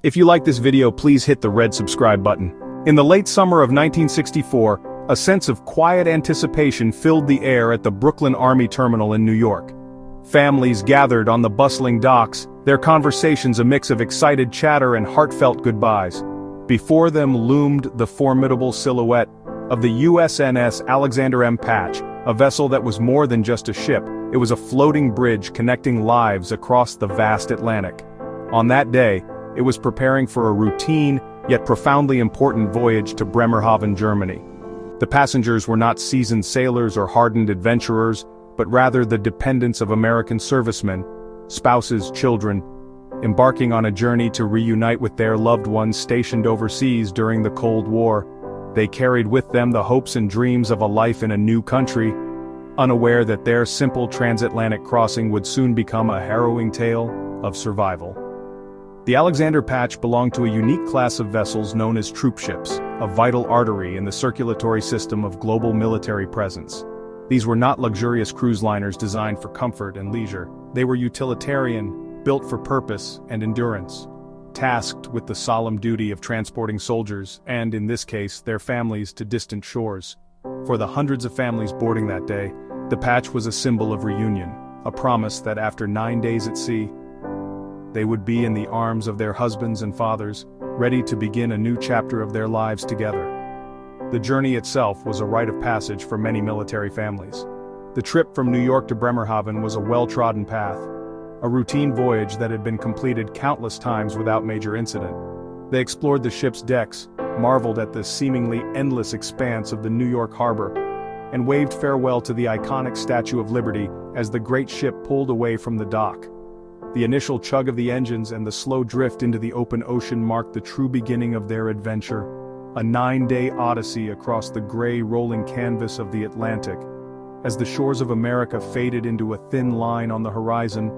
If you like this video, please hit the red subscribe button. In the late summer of 1964, a sense of quiet anticipation filled the air at the Brooklyn Army Terminal in New York. Families gathered on the bustling docks, their conversations a mix of excited chatter and heartfelt goodbyes. Before them loomed the formidable silhouette of the USNS Alexander M. Patch, a vessel that was more than just a ship. It was a floating bridge connecting lives across the vast Atlantic. On that day, it was preparing for a routine, yet profoundly important voyage to Bremerhaven, Germany. The passengers were not seasoned sailors or hardened adventurers, but rather the dependents of American servicemen, spouses, children, embarking on a journey to reunite with their loved ones stationed overseas during the Cold War. They carried with them the hopes and dreams of a life in a new country, unaware that their simple transatlantic crossing would soon become a harrowing tale of survival. The Alexander Patch belonged to a unique class of vessels known as troop ships, a vital artery in the circulatory system of global military presence. These were not luxurious cruise liners designed for comfort and leisure. They were utilitarian, built for purpose and endurance, tasked with the solemn duty of transporting soldiers and, in this case, their families to distant shores. For the hundreds of families boarding that day, the Patch was a symbol of reunion, a promise that after 9 days at sea, they would be in the arms of their husbands and fathers, ready to begin a new chapter of their lives together. The journey itself was a rite of passage for many military families. The trip from New York to Bremerhaven was a well-trodden path, a routine voyage that had been completed countless times without major incident. They explored the ship's decks, marveled at the seemingly endless expanse of the New York harbor, and waved farewell to the iconic Statue of Liberty as the great ship pulled away from the dock. The initial chug of the engines and the slow drift into the open ocean marked the true beginning of their adventure, a 9-day odyssey across the gray rolling canvas of the Atlantic. As the shores of America faded into a thin line on the horizon,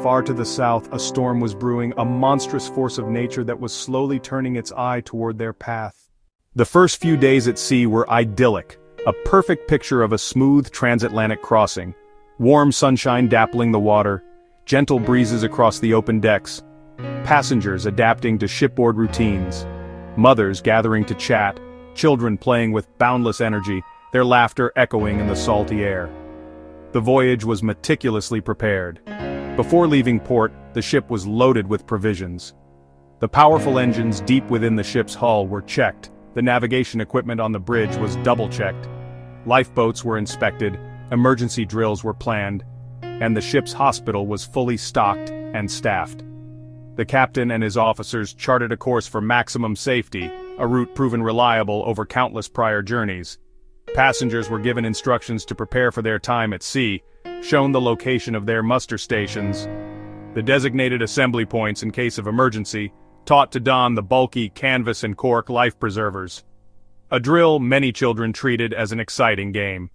far to the south a storm was brewing, a monstrous force of nature that was slowly turning its eye toward their path. The first few days at sea were idyllic, a perfect picture of a smooth transatlantic crossing. Warm sunshine dappling the water, gentle breezes across the open decks, passengers adapting to shipboard routines, mothers gathering to chat, children playing with boundless energy, their laughter echoing in the salty air. The voyage was meticulously prepared. Before leaving port, the ship was loaded with provisions. The powerful engines deep within the ship's hull were checked, the navigation equipment on the bridge was double-checked, lifeboats were inspected, emergency drills were planned, and the ship's hospital was fully stocked and staffed. The captain and his officers charted a course for maximum safety, a route proven reliable over countless prior journeys. Passengers were given instructions to prepare for their time at sea, shown the location of their muster stations, the designated assembly points in case of emergency, taught to don the bulky canvas and cork life preservers. A drill many children treated as an exciting game.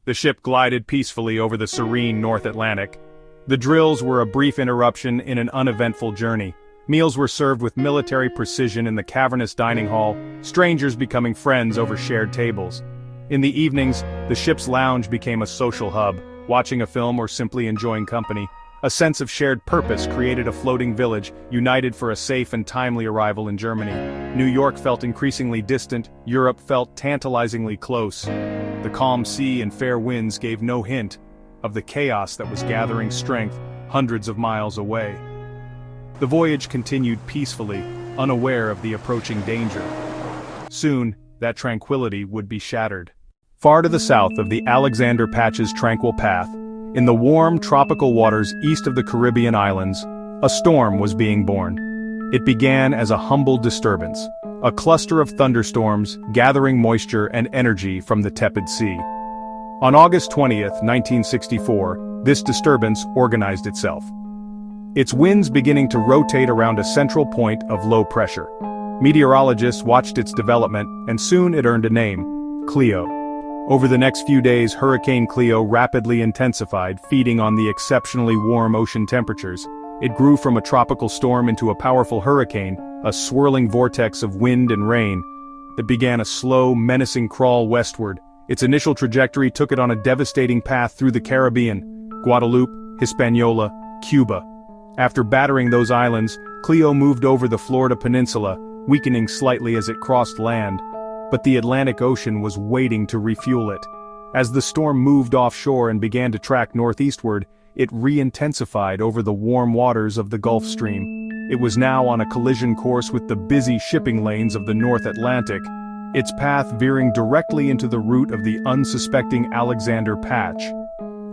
The ship glided peacefully over the serene North Atlantic. The drills were a brief interruption in an uneventful journey. Meals were served with military precision in the cavernous dining hall, strangers becoming friends over shared tables. In the evenings, the ship's lounge became a social hub, watching a film or simply enjoying company. A sense of shared purpose created a floating village, united for a safe and timely arrival in Germany. New York felt increasingly distant, Europe felt tantalizingly close. The calm sea and fair winds gave no hint of the chaos that was gathering strength hundreds of miles away. The voyage continued peacefully, unaware of the approaching danger. Soon, that tranquility would be shattered. Far to the south of the Alexander Patch's tranquil path, in the warm tropical waters east of the Caribbean islands, a storm was being born. It began as a humble disturbance, a cluster of thunderstorms gathering moisture and energy from the tepid sea. On August 20th, 1964, this disturbance organized itself. Its winds beginning to rotate around a central point of low pressure. Meteorologists watched its development, and soon it earned a name: Cleo. Over the next few days, Hurricane Cleo rapidly intensified, feeding on the exceptionally warm ocean temperatures. It grew from a tropical storm into a powerful hurricane, a swirling vortex of wind and rain that began a slow, menacing crawl westward. Its initial trajectory took it on a devastating path through the Caribbean, Guadeloupe, Hispaniola, Cuba. After battering those islands, Cleo moved over the Florida peninsula, weakening slightly as it crossed land, but the Atlantic Ocean was waiting to refuel it. As the storm moved offshore and began to track northeastward, it re-intensified over the warm waters of the Gulf Stream. It was now on a collision course with the busy shipping lanes of the North Atlantic, its path veering directly into the route of the unsuspecting Alexander Patch.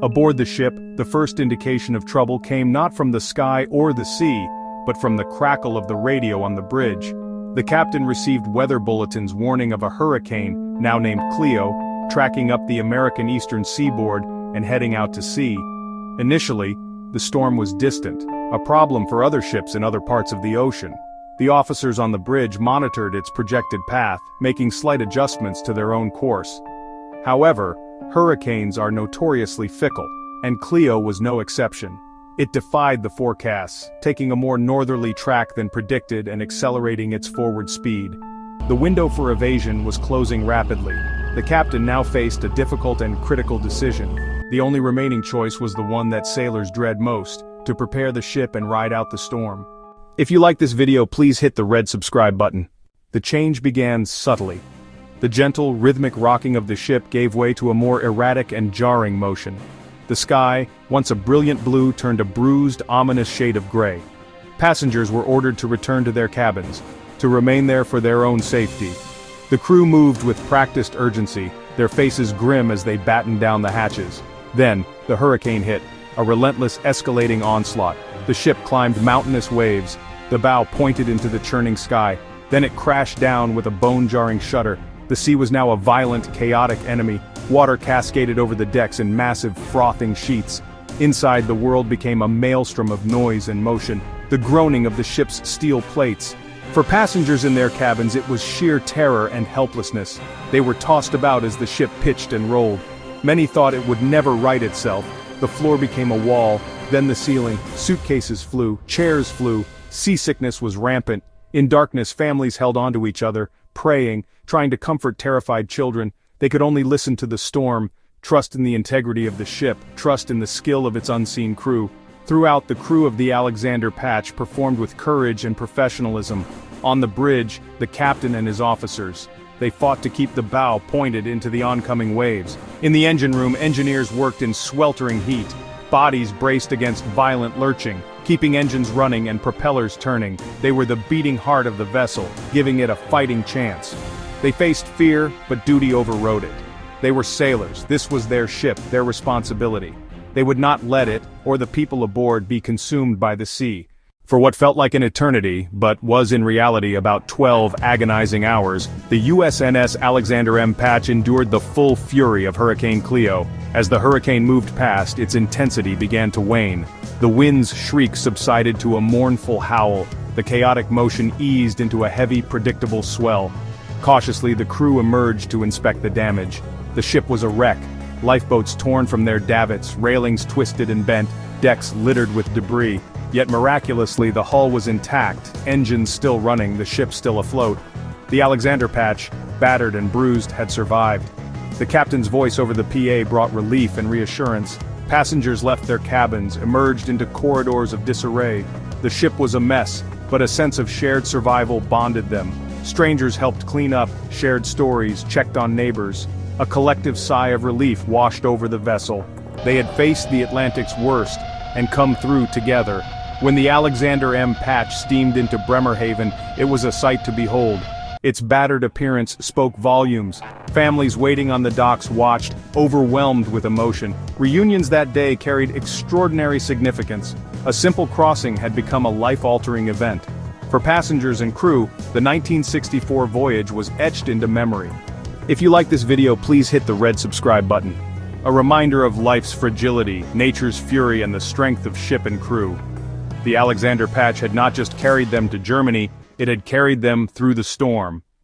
Aboard the ship, the first indication of trouble came not from the sky or the sea, but from the crackle of the radio on the bridge. The captain received weather bulletins warning of a hurricane, now named Cleo, tracking up the American eastern seaboard and heading out to sea. Initially, the storm was distant, a problem for other ships in other parts of the ocean. The officers on the bridge monitored its projected path, making slight adjustments to their own course. However, hurricanes are notoriously fickle, and Cleo was no exception. It defied the forecasts, taking a more northerly track than predicted and accelerating its forward speed. The window for evasion was closing rapidly. The captain now faced a difficult and critical decision. The only remaining choice was the one that sailors dread most, to prepare the ship and ride out the storm. If you like this video, please hit the red subscribe button. The change began subtly. The gentle, rhythmic rocking of the ship gave way to a more erratic and jarring motion. The sky, once a brilliant blue, turned a bruised, ominous shade of gray. Passengers were ordered to return to their cabins, to remain there for their own safety. The crew moved with practiced urgency, their faces grim as they battened down the hatches. Then, the hurricane hit, a relentless escalating onslaught. The ship climbed mountainous waves, the bow pointed into the churning sky, then it crashed down with a bone-jarring shudder. The sea was now a violent, chaotic enemy. Water cascaded over the decks in massive, frothing sheets. Inside, the world became a maelstrom of noise and motion, the groaning of the ship's steel plates. For passengers in their cabins, it was sheer terror and helplessness. They were tossed about as the ship pitched and rolled. Many thought it would never right itself. The floor became a wall, then the ceiling. Suitcases flew, chairs flew, seasickness was rampant. In darkness, families held onto each other, praying, trying to comfort terrified children. They could only listen to the storm, trust in the integrity of the ship, trust in the skill of its unseen crew. Throughout, the crew of the Alexander Patch performed with courage and professionalism. On the bridge, the captain and his officers. They fought to keep the bow pointed into the oncoming waves. In the engine room, engineers worked in sweltering heat. Bodies braced against violent lurching, keeping engines running and propellers turning. They were the beating heart of the vessel, giving it a fighting chance. They faced fear, but duty overrode it. They were sailors. This was their ship, their responsibility. They would not let it, or the people aboard, be consumed by the sea. For what felt like an eternity, but was in reality about 12 agonizing hours, the USNS Alexander M. Patch endured the full fury of Hurricane Cleo. As the hurricane moved past, its intensity began to wane. The wind's shriek subsided to a mournful howl. The chaotic motion eased into a heavy, predictable swell. Cautiously, the crew emerged to inspect the damage. The ship was a wreck. Lifeboats torn from their davits, railings twisted and bent, decks littered with debris. Yet miraculously, the hull was intact, engines still running, the ship still afloat. The Alexander Patch, battered and bruised, had survived. The captain's voice over the PA brought relief and reassurance. Passengers left their cabins, emerged into corridors of disarray. The ship was a mess, but a sense of shared survival bonded them. Strangers helped clean up, shared stories, checked on neighbors. A collective sigh of relief washed over the vessel. They had faced the Atlantic's worst, and come through together. When the Alexander M. Patch steamed into Bremerhaven, it was a sight to behold. Its battered appearance spoke volumes. Families waiting on the docks watched, overwhelmed with emotion. Reunions that day carried extraordinary significance. A simple crossing had become a life-altering event. For passengers and crew, the 1964 voyage was etched into memory. If you like this video, please hit the red subscribe button. A reminder of life's fragility, nature's fury, and the strength of ship and crew. The Alexander Patch had not just carried them to Germany, it had carried them through the storm.